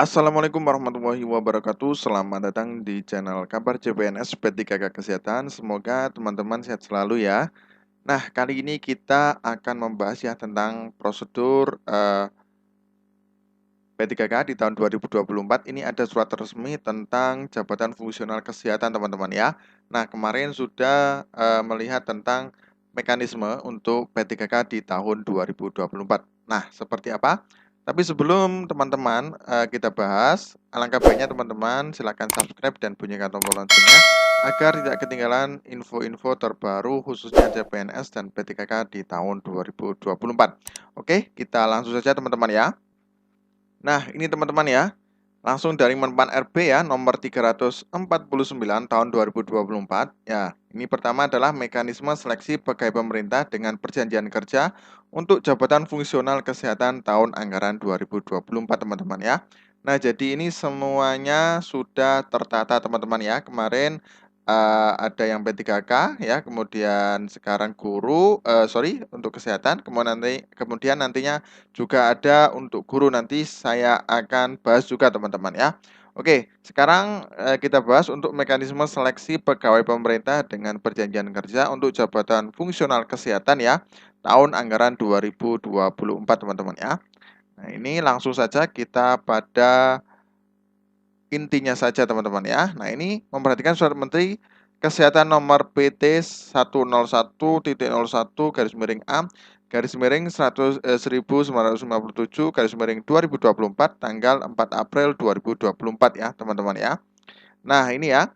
Assalamualaikum warahmatullahi wabarakatuh. Selamat datang di channel Kabar CPNS P3K Kesehatan. Semoga teman-teman sehat selalu ya. Nah, kali ini kita akan membahas ya tentang prosedur P3K di tahun 2024. Ini ada surat resmi tentang jabatan fungsional kesehatan, teman-teman ya. Nah, kemarin sudah melihat tentang mekanisme untuk P3K di tahun 2024. Nah, seperti apa? Tapi sebelum teman-teman kita bahas, alangkah baiknya teman-teman silakan subscribe dan bunyikan tombol loncengnya agar tidak ketinggalan info-info terbaru khususnya CPNS dan P3K di tahun 2024. Oke, kita langsung saja teman-teman ya. Nah, ini teman-teman ya, langsung dari Menpan RB ya, nomor 349 tahun 2024. Ya, ini pertama adalah mekanisme seleksi pegawai pemerintah dengan perjanjian kerja untuk jabatan fungsional kesehatan tahun anggaran 2024, teman-teman ya. Nah, jadi ini semuanya sudah tertata, teman-teman ya. Kemarin ada yang P3K ya, kemudian sekarang guru, untuk kesehatan, kemudian nantinya juga ada untuk guru, nanti saya akan bahas juga teman-teman ya. Oke, sekarang kita bahas untuk mekanisme seleksi pegawai pemerintah dengan perjanjian kerja untuk jabatan fungsional kesehatan ya, tahun anggaran 2024 teman-teman ya. Nah, ini langsung saja kita pada intinya saja teman-teman ya. Nah, ini memperhatikan surat Menteri Kesehatan nomor PT 101.01 garis miring A garis miring 1957 garis miring 2024 tanggal 4 April 2024 ya teman-teman ya. Nah, ini ya.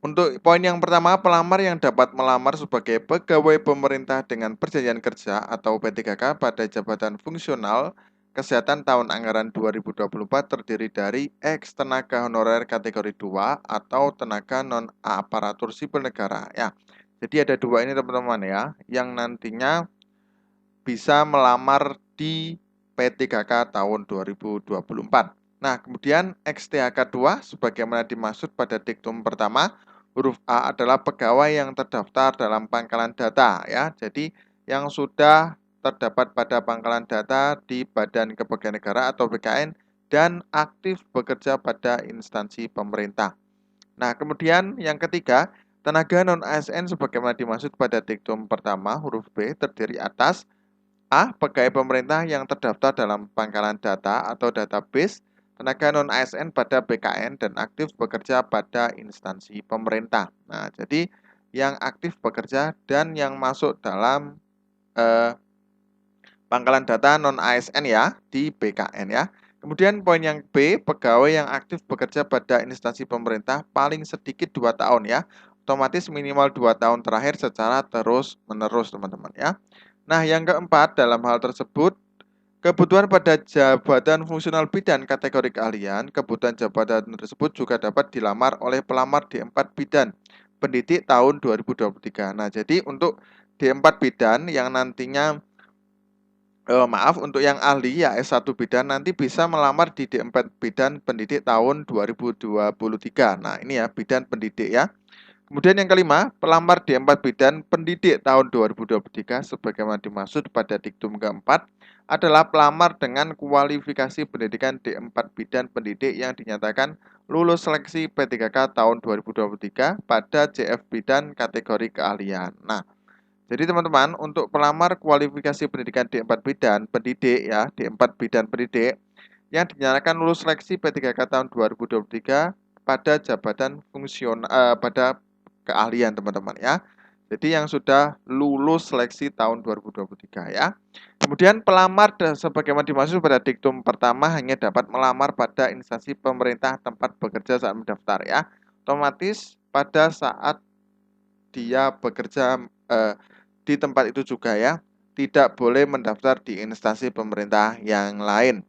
Untuk poin yang pertama, pelamar yang dapat melamar sebagai pegawai pemerintah dengan perjanjian kerja atau P3K pada jabatan fungsional kesehatan tahun anggaran 2024 terdiri dari ex tenaga honorer kategori 2 atau tenaga non-aparatur sipil negara ya. Jadi ada dua ini teman-teman ya, yang nantinya bisa melamar di P3K tahun 2024. Nah, kemudian XTHK 2 sebagaimana dimaksud pada diktum pertama, huruf A adalah pegawai yang terdaftar dalam pangkalan data ya. Jadi yang sudah terdapat pada pangkalan data di Badan Kepegawaian Negara atau BKN dan aktif bekerja pada instansi pemerintah. Nah, kemudian yang ketiga, tenaga non-ASN sebagaimana dimaksud pada diktum pertama, huruf B terdiri atas A. Pegawai pemerintah yang terdaftar dalam pangkalan data atau database tenaga non-ASN pada BKN dan aktif bekerja pada instansi pemerintah. Nah, jadi yang aktif bekerja dan yang masuk dalam pangkalan data non-ASN ya di BKN ya. Kemudian poin yang B, pegawai yang aktif bekerja pada instansi pemerintah paling sedikit 2 tahun ya. Otomatis minimal 2 tahun terakhir secara terus-menerus teman-teman ya. Nah, yang keempat, dalam hal tersebut, kebutuhan pada jabatan fungsional bidan kategori keahlian, kebutuhan jabatan tersebut juga dapat dilamar oleh pelamar D4 bidan pendidik tahun 2023. Nah, jadi untuk D4 bidan yang nantinya untuk yang ahli ya S1 bidan nanti bisa melamar di D4 bidan pendidik tahun 2023. Nah, ini ya bidan pendidik ya. Kemudian yang kelima, pelamar D4 bidan pendidik tahun 2023 sebagaimana dimaksud pada diktum keempat adalah pelamar dengan kualifikasi pendidikan D4 bidan pendidik yang dinyatakan lulus seleksi P3K tahun 2023 pada JF bidan kategori keahlian. Nah, jadi teman-teman, untuk pelamar kualifikasi pendidikan D4 bidan pendidik ya, D4 bidan pendidik yang dinyatakan lulus seleksi P3K tahun 2023 pada jabatan fungsional pada keahlian teman-teman ya. Jadi yang sudah lulus seleksi tahun 2023 ya. Kemudian pelamar sebagaimana dimaksud pada diktum pertama hanya dapat melamar pada instansi pemerintah tempat bekerja saat mendaftar ya. Otomatis pada saat dia bekerja di tempat itu juga ya, tidak boleh mendaftar di instansi pemerintah yang lain.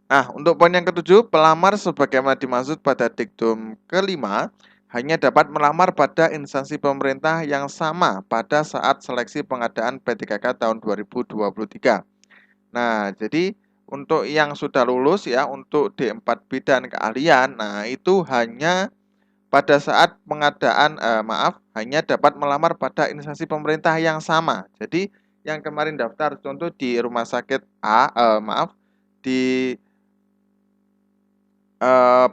Nah, untuk poin yang ketujuh, pelamar sebagaimana dimaksud pada diktum kelima hanya dapat melamar pada instansi pemerintah yang sama pada saat seleksi pengadaan P3K tahun 2023. Nah, jadi untuk yang sudah lulus ya, untuk D4 bidan keahlian, nah itu hanya pada saat pengadaan hanya dapat melamar pada instansi pemerintah yang sama. Jadi yang kemarin daftar contoh di rumah sakit A, di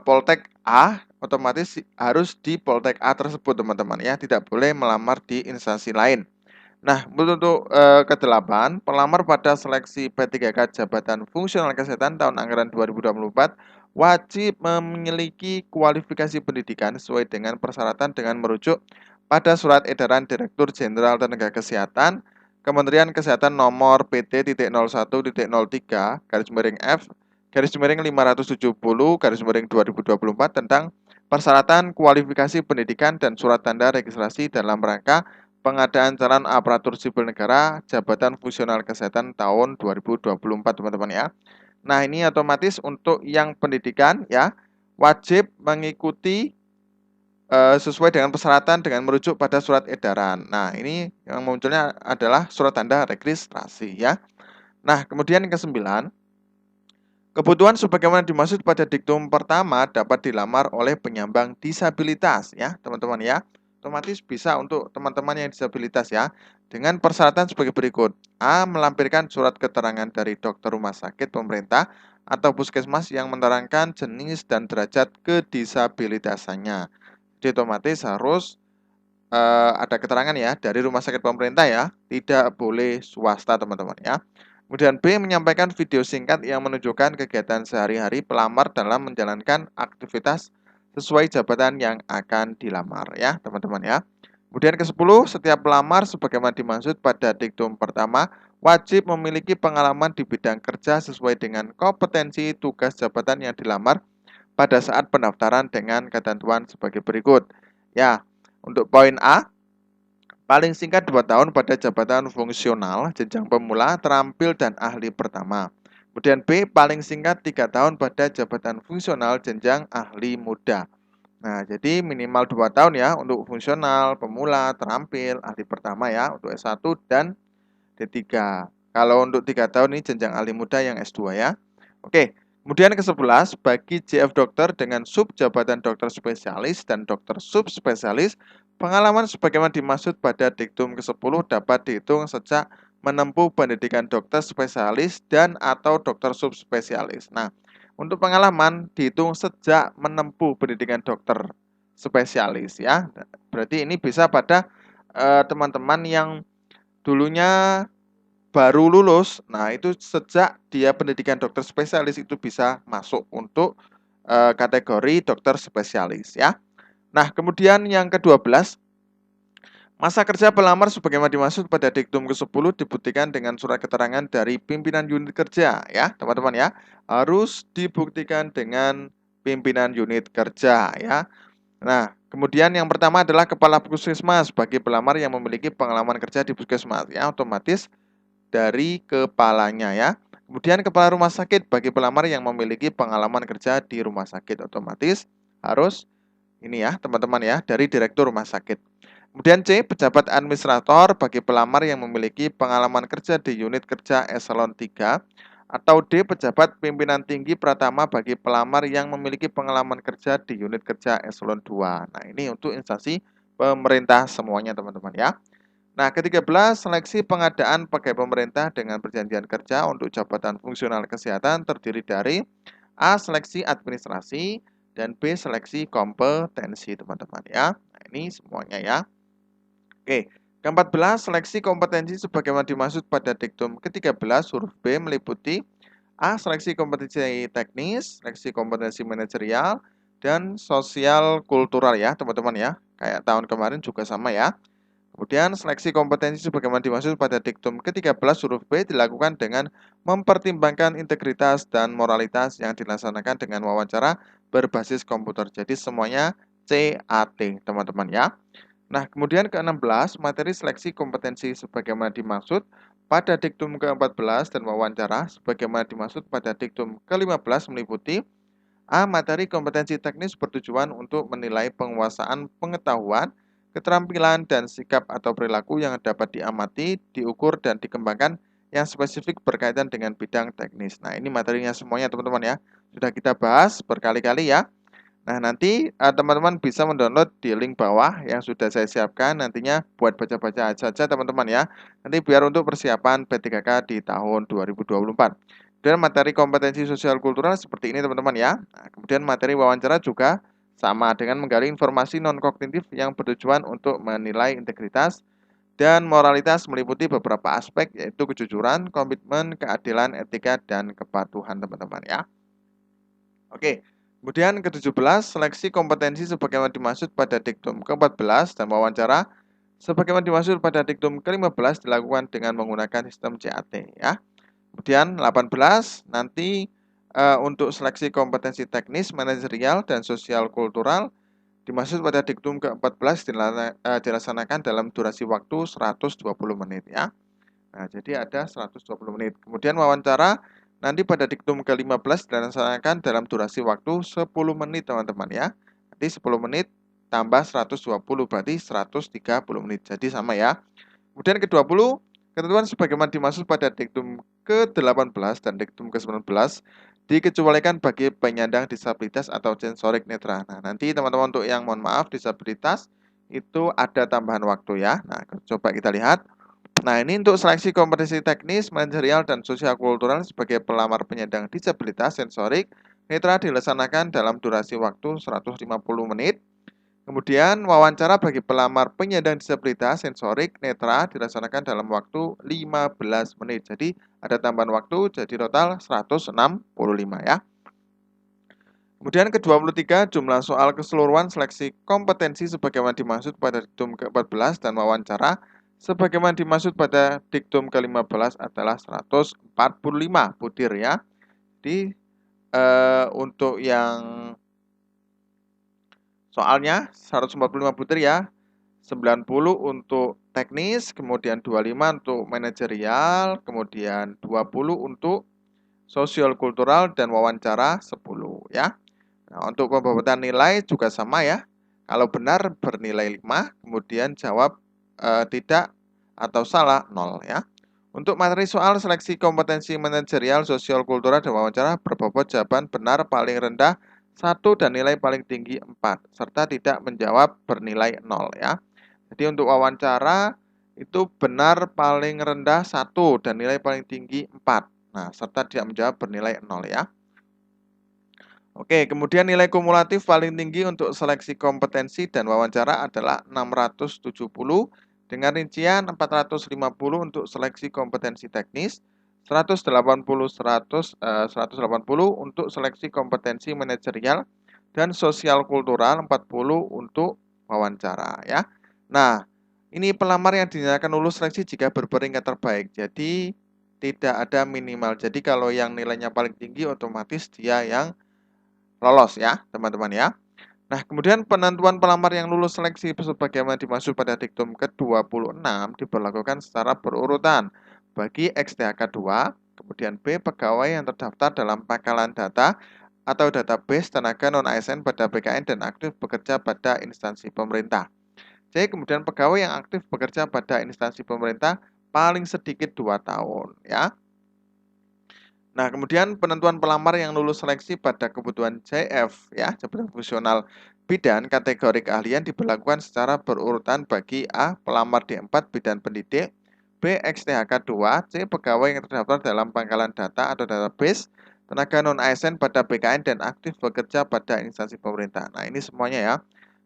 Poltek A, otomatis harus di Poltek A tersebut teman-teman ya, tidak boleh melamar di instansi lain. Nah, untuk ke-8, pelamar pada seleksi P3K Jabatan Fungsional Kesehatan tahun anggaran 2024 wajib memiliki kualifikasi pendidikan sesuai dengan persyaratan dengan merujuk pada Surat Edaran Direktur Jenderal Tenaga Kesehatan Kementerian Kesehatan nomor PT.01.03F/570/2024 tentang persyaratan kualifikasi pendidikan dan surat tanda registrasi dalam rangka pengadaan calon aparatur sipil negara jabatan fungsional kesehatan tahun 2024 teman-teman ya. Nah, ini otomatis untuk yang pendidikan ya wajib mengikuti sesuai dengan persyaratan dengan merujuk pada surat edaran. Nah, ini yang munculnya adalah surat tanda registrasi ya. Nah, kemudian yang ke-9, kebutuhan sebagaimana dimaksud pada diktum pertama dapat dilamar oleh penyandang disabilitas ya, teman-teman ya. Otomatis bisa untuk teman-teman yang disabilitas ya. Dengan persyaratan sebagai berikut. A. Melampirkan surat keterangan dari dokter rumah sakit pemerintah atau puskesmas yang menerangkan jenis dan derajat kedisabilitasannya. Jadi otomatis harus ada keterangan ya dari rumah sakit pemerintah ya, tidak boleh swasta teman-teman ya. Kemudian B. Menyampaikan video singkat yang menunjukkan kegiatan sehari-hari pelamar dalam menjalankan aktivitas sesuai jabatan yang akan dilamar ya teman-teman ya. Kemudian ke-10, setiap pelamar sebagaimana dimaksud pada diktum pertama wajib memiliki pengalaman di bidang kerja sesuai dengan kompetensi tugas jabatan yang dilamar pada saat pendaftaran dengan ketentuan sebagai berikut. Ya, untuk poin A, paling singkat 2 tahun pada jabatan fungsional jenjang pemula, terampil dan ahli pertama. Kemudian B, paling singkat 3 tahun pada jabatan fungsional jenjang ahli muda. Nah, jadi minimal 2 tahun ya untuk fungsional, pemula, terampil, ahli pertama ya untuk S1 dan D3. Kalau untuk 3 tahun ini jenjang ahli muda yang S2 ya. Oke. Kemudian ke-11, bagi JF dokter dengan sub jabatan dokter spesialis dan dokter subspesialis, pengalaman sebagaimana dimaksud pada diktum ke-10 dapat dihitung sejak menempuh pendidikan dokter spesialis dan atau dokter subspesialis. Nah, untuk pengalaman dihitung sejak menempuh pendidikan dokter spesialis ya. Berarti ini bisa pada teman-teman yang dulunya baru lulus, nah itu sejak dia pendidikan dokter spesialis itu bisa masuk untuk kategori dokter spesialis ya. Nah, kemudian yang ke-12, masa kerja pelamar sebagaimana dimaksud pada diktum ke-10 dibuktikan dengan surat keterangan dari pimpinan unit kerja ya, teman-teman ya. Harus dibuktikan dengan pimpinan unit kerja ya. Nah, kemudian yang pertama adalah kepala puskesmas bagi pelamar yang memiliki pengalaman kerja di puskesmas ya, otomatis dari kepalanya ya. Kemudian kepala rumah sakit bagi pelamar yang memiliki pengalaman kerja di rumah sakit, otomatis harus ini ya teman-teman ya dari direktur rumah sakit. Kemudian C, pejabat administrator bagi pelamar yang memiliki pengalaman kerja di unit kerja eselon 3 atau D, pejabat pimpinan tinggi pratama bagi pelamar yang memiliki pengalaman kerja di unit kerja eselon 2. Nah, ini untuk instansi pemerintah semuanya teman-teman ya. Nah, ke-13, seleksi pengadaan pegawai pemerintah dengan perjanjian kerja untuk jabatan fungsional kesehatan terdiri dari A. Seleksi administrasi dan B. Seleksi kompetensi teman-teman ya. Nah, ini semuanya ya. Oke, ke-14, seleksi kompetensi sebagaimana dimaksud pada diktum ke-13 huruf B meliputi A. Seleksi kompetensi teknis, seleksi kompetensi manajerial, dan sosial kultural ya teman-teman ya. Kayak tahun kemarin juga sama ya. Kemudian seleksi kompetensi sebagaimana dimaksud pada diktum ke-13 huruf B dilakukan dengan mempertimbangkan integritas dan moralitas yang dilaksanakan dengan wawancara berbasis komputer. Jadi semuanya CAT teman-teman ya. Nah, kemudian ke-16 materi seleksi kompetensi sebagaimana dimaksud pada diktum ke-14 dan wawancara sebagaimana dimaksud pada diktum ke-15 meliputi A. Materi kompetensi teknis bertujuan untuk menilai penguasaan pengetahuan, keterampilan, dan sikap atau perilaku yang dapat diamati, diukur, dan dikembangkan yang spesifik berkaitan dengan bidang teknis. Nah, ini materinya semuanya teman-teman ya. Sudah kita bahas berkali-kali ya. Nah, nanti teman-teman bisa mendownload di link bawah yang sudah saya siapkan nantinya buat baca-baca saja teman-teman ya. Nanti biar untuk persiapan P3K di tahun 2024. Dan materi kompetensi sosial kultural seperti ini teman-teman ya. Nah, kemudian materi wawancara juga sama dengan menggali informasi non-kognitif yang bertujuan untuk menilai integritas dan moralitas meliputi beberapa aspek yaitu kejujuran, komitmen, keadilan, etika, dan kepatuhan teman-teman ya. Oke, kemudian ke-17 seleksi kompetensi sebagaimana dimaksud pada diktum ke-14 dan wawancara sebagaimana dimaksud pada diktum ke-15 dilakukan dengan menggunakan sistem CAT ya. Kemudian 18 nanti untuk seleksi kompetensi teknis, manajerial, dan sosial kultural dimaksud pada diktum ke-14 dilaksanakan dalam durasi waktu 120 menit ya. Nah, jadi ada 120 menit. Kemudian wawancara nanti pada diktum ke-15 dilaksanakan dalam durasi waktu 10 menit teman-teman ya. Nanti 10 menit tambah 120 berarti 130 menit. Jadi sama ya. Kemudian ke-20 ketentuan sebagaimana dimaksud pada diktum ke-18 dan diktum ke-19 dikecualikan bagi penyandang disabilitas atau sensorik netra. Nah, nanti teman-teman untuk yang mohon maaf disabilitas itu ada tambahan waktu ya. Nah, coba kita lihat. Nah, ini untuk seleksi kompetensi teknis, manajerial, dan sosial kultural sebagai pelamar penyandang disabilitas sensorik netra dilaksanakan dalam durasi waktu 150 menit. Kemudian wawancara bagi pelamar penyandang disabilitas sensorik netra dilaksanakan dalam waktu 15 menit. Jadi ada tambahan waktu jadi total 165 ya. Kemudian ke-23 jumlah soal keseluruhan seleksi kompetensi sebagaimana dimaksud pada diktum ke-14 dan wawancara sebagaimana dimaksud pada diktum ke-15 adalah 145 butir ya. Jadi untuk yang soalnya 145 butir ya. 90 untuk teknis, kemudian 25 untuk manajerial, kemudian 20 untuk sosial kultural dan wawancara 10 ya. Nah, untuk pembobotan nilai juga sama ya. Kalau benar bernilai 5, kemudian jawab tidak atau salah 0 ya. Untuk materi soal seleksi kompetensi manajerial, sosial kultural dan wawancara berbobot jawaban benar paling rendah 1 dan nilai paling tinggi 4 serta tidak menjawab bernilai 0 ya. Jadi untuk wawancara itu benar paling rendah 1 dan nilai paling tinggi 4. Nah, serta tidak menjawab bernilai 0 ya. Oke, kemudian nilai kumulatif paling tinggi untuk seleksi kompetensi dan wawancara adalah 670 dengan rincian 450 untuk seleksi kompetensi teknis, 180 untuk seleksi kompetensi manajerial dan sosial kultural, 40 untuk wawancara ya. Nah, ini pelamar yang dinyatakan lulus seleksi jika berperingkat terbaik. Jadi tidak ada minimal. Jadi kalau yang nilainya paling tinggi otomatis dia yang lolos ya, teman-teman ya. Nah, kemudian penentuan pelamar yang lulus seleksi sebagaimana dimaksud pada diktum ke-26 diberlakukan secara berurutan bagi XTHK 2, kemudian B pegawai yang terdaftar dalam pangkalan data atau database tenaga non-ASN pada BKN dan aktif bekerja pada instansi pemerintah. C. Kemudian pegawai yang aktif bekerja pada instansi pemerintah paling sedikit 2 tahun ya. Nah, kemudian penentuan pelamar yang lulus seleksi pada kebutuhan JF ya, jabatan fungsional bidan kategori keahlian diberlakukan secara berurutan bagi A. Pelamar D4 bidan pendidik, B. XTHK 2, C. Pegawai yang terdaftar dalam pangkalan data atau database tenaga non-ASN pada BKN dan aktif bekerja pada instansi pemerintah. Nah, ini semuanya ya.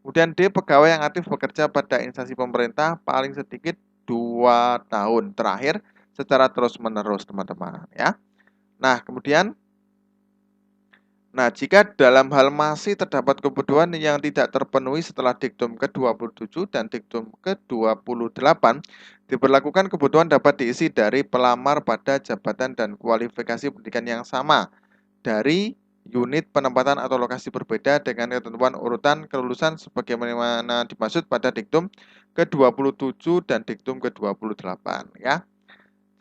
Kemudian D. Pegawai yang aktif bekerja pada instansi pemerintah paling sedikit 2 tahun terakhir secara terus-menerus, teman-teman ya. Nah, kemudian jika dalam hal masih terdapat kebutuhan yang tidak terpenuhi setelah diktum ke-27 dan diktum ke-28, diberlakukan kebutuhan dapat diisi dari pelamar pada jabatan dan kualifikasi pendidikan yang sama dari unit penempatan atau lokasi berbeda dengan ketentuan urutan kelulusan sebagaimana dimaksud pada diktum ke-27 dan diktum ke-28 ya.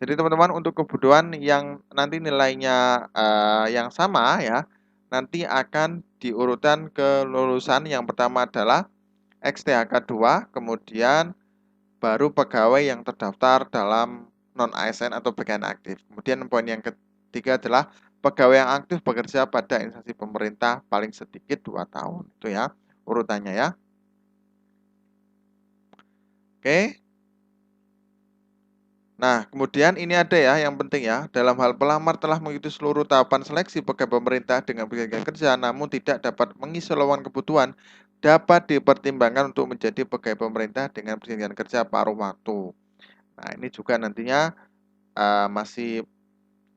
Jadi teman-teman untuk kebutuhan yang nanti nilainya yang sama ya, nanti akan diurutan kelulusan yang pertama adalah XTHK 2, kemudian baru pegawai yang terdaftar dalam non-ASN atau BKN aktif. Kemudian poin yang ketiga adalah pegawai yang aktif bekerja pada instansi pemerintah paling sedikit 2 tahun. Itu ya urutannya ya. Oke. Nah, kemudian ini ada ya yang penting ya, dalam hal pelamar telah mengikuti seluruh tahapan seleksi pegawai pemerintah dengan perjanjian kerja namun tidak dapat mengisi lowongan kebutuhan, dapat dipertimbangkan untuk menjadi pegawai pemerintah dengan perjanjian kerja paruh waktu. Nah, ini juga nantinya masih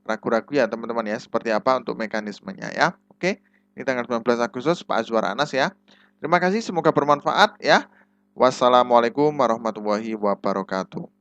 ragu-ragu ya teman-teman ya, seperti apa untuk mekanismenya ya. Oke, ini tanggal 19 Agustus Pak Azwar Anas ya. Terima kasih, semoga bermanfaat ya. Wassalamualaikum warahmatullahi wabarakatuh.